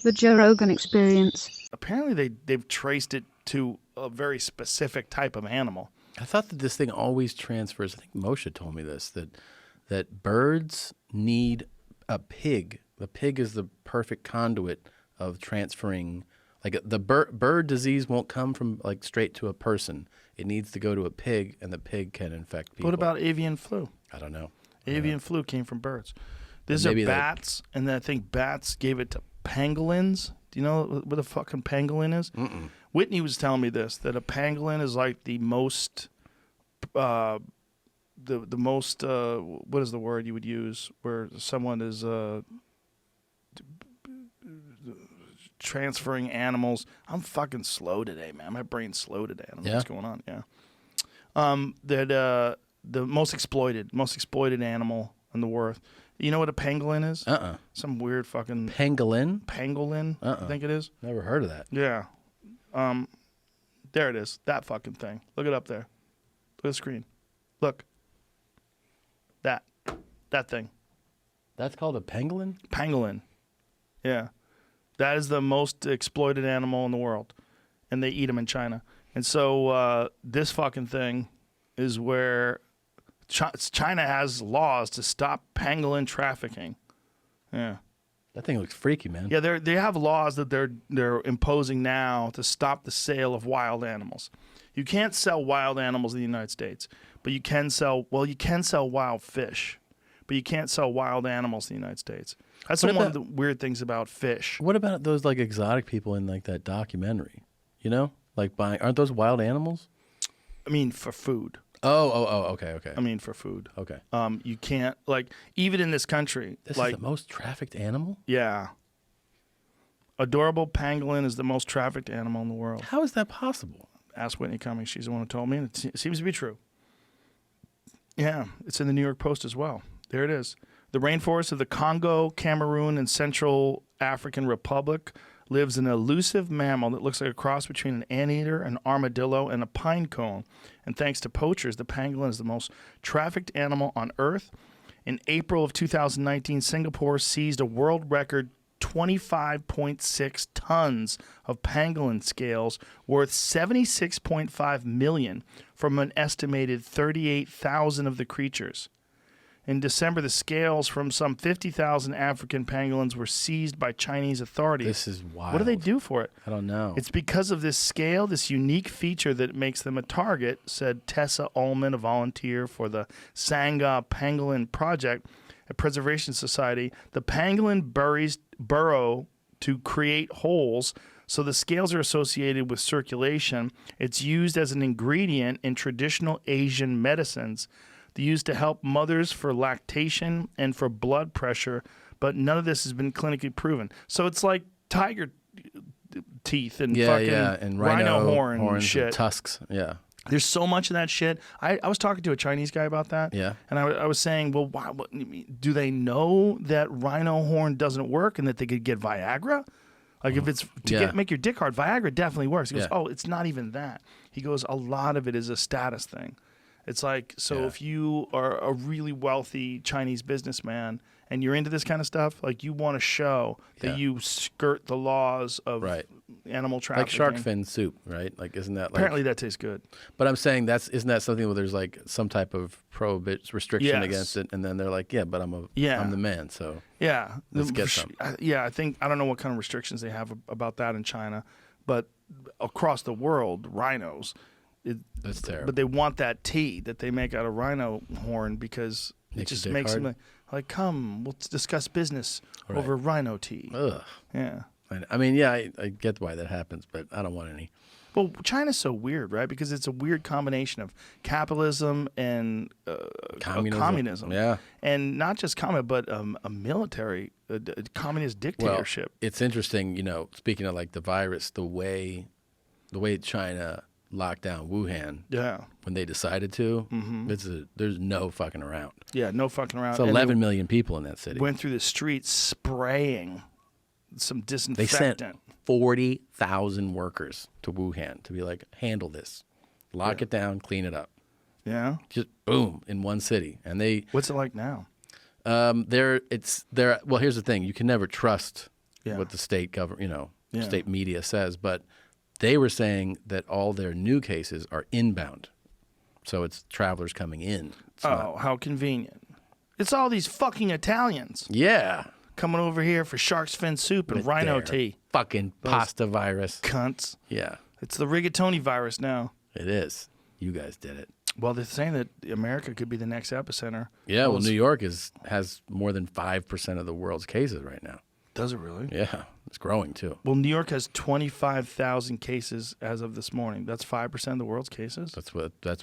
The Joe Rogan Experience. Apparently, they've traced it to a very specific type of animal. I thought that this thing always transfers. I think Moshe told me this, that birds need a pig. The pig is the perfect conduit of transferring. Like the bird disease won't come from like straight to a person. It needs to go to a pig, and the pig can infect people. What about avian flu? I don't know. Avian flu came from birds. These are Maybe bats, and then I think bats gave it to pangolins. Do you know what a fucking pangolin is? Mm-mm. Whitney was telling me this, that a pangolin is like the most, the most, what is the word you would use where someone is transferring animals. I'm fucking slow today, man. My brain's slow today. I don't know what's going on. Yeah. The most exploited animal in the world. You know what a pangolin is? Some weird fucking Pangolin? Pangolin, I think it is. Never heard of that. Yeah. There it is. That fucking thing. Look it up there. Look at the screen. Look. That thing. That's called a pangolin? Pangolin. Yeah. That is the most exploited animal in the world. And they eat them in China. And so this fucking thing is where China has laws to stop pangolin trafficking. Yeah. That thing looks freaky, man. Yeah, they have laws that they're imposing now to stop the sale of wild animals. You can't sell wild animals in the United States, but you can sell wild fish, but you can't sell wild animals in the United States. That's one of the weird things about fish. What about those like exotic people in like that documentary? You know, like aren't those wild animals? I mean, for food. Oh, okay. I mean, for food. Okay. You can't, like, even in this country. This like, is the most trafficked animal? Yeah. Adorable pangolin is the most trafficked animal in the world. How is that possible? Ask Whitney Cummings. She's the one who told me, and it seems to be true. Yeah, it's in the New York Post as well. There it is. The rainforest of the Congo, Cameroon, and Central African Republic lives an elusive mammal that looks like a cross between an anteater, an armadillo, and a pine cone. And thanks to poachers, the pangolin is the most trafficked animal on Earth. In April of 2019, Singapore seized a world record 25.6 tons of pangolin scales worth $76.5 million from an estimated 38,000 of the creatures. In December, the scales from some 50,000 African pangolins were seized by Chinese authorities. This is wild. What do they do for it? I don't know. It's because of this scale, this unique feature that makes them a target, said Tessa Ullman, a volunteer for the Sangha Pangolin Project at Preservation Society. The pangolin burrow to create holes, so the scales are associated with circulation. It's used as an ingredient in traditional Asian medicines. They're used to help mothers for lactation and for blood pressure, but none of this has been clinically proven. So it's like tiger teeth and and rhino horn horns shit. and tusks. Yeah. There's so much of that shit. I was talking to a Chinese guy about that. Yeah. And I was saying, well, do they know that rhino horn doesn't work and that they could get Viagra? Like if it's make your dick hard, Viagra definitely works. He goes, oh, it's not even that. He goes, a lot of it is a status thing. It's like, if you are a really wealthy Chinese businessman and you're into this kind of stuff, like you want to show that you skirt the laws of animal trafficking. Like shark fin soup, right? Like, isn't that like... Apparently that tastes good. But I'm saying isn't that something where there's like some type of restriction against it, and then they're like, but I'm the man, so let's get some. Yeah, I don't know what kind of restrictions they have about that in China, but across the world, rhinos... That's terrible. But they want that tea that they make out of rhino horn because it just makes them like, come, we'll discuss business over rhino tea. Ugh. Yeah. I mean, I get why that happens, but I don't want any. Well, China's so weird, right? Because it's a weird combination of capitalism and communism. Yeah. And not just but a military, a communist dictatorship. Well, it's interesting, speaking of like the virus, the way China locked down Wuhan. Yeah. When they decided to, there's no fucking around. Yeah, no fucking around. It's 11 million people in that city. Went through the streets spraying some disinfectant. They sent 40,000 workers to Wuhan to be like, handle this, lock it down, clean it up. Yeah. Just boom in one city, and they. What's it like now? Well, here's the thing: you can never trust what the state government, Yeah. state media says, but they were saying that all their new cases are inbound. So it's travelers coming in. It's not- How convenient. It's all these fucking Italians yeah. coming over here for shark's fin soup and With rhino their tea. Fucking pasta virus. Cunts. Yeah, It's the rigatoni virus now. it is. You guys did it. Well, they're saying that America could be the next epicenter. Yeah, well, New York has more than 5% of the world's cases right now. Does it really? Yeah, it's growing too. Well, New York has 25,000 cases as of this morning. That's 5% of the world's cases. That's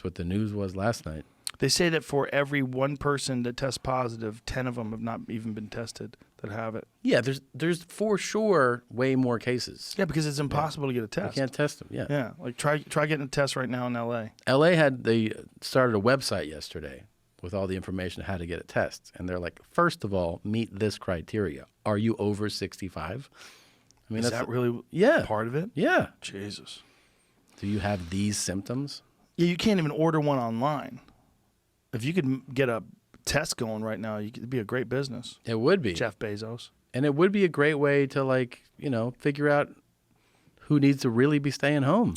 what the news was last night. They say that for every one person that tests positive, 10 of them have not even been tested that have it. Yeah, there's for sure way more cases. Yeah, because it's impossible to get a You test. can't test them. Yeah. Yeah, like try getting a test right now in L.A. They started a website yesterday with all the information on how to get a test, and they're like, first of all, meet this criteria. Are you over 65? I mean, Is that really yeah part of it? Yeah. Jesus. Do you have these symptoms? Yeah, you can't even order one online. If you could get a test going right now, it'd be a great business. It would be. Jeff Bezos. And it would be a great way to figure out who needs to really be staying home.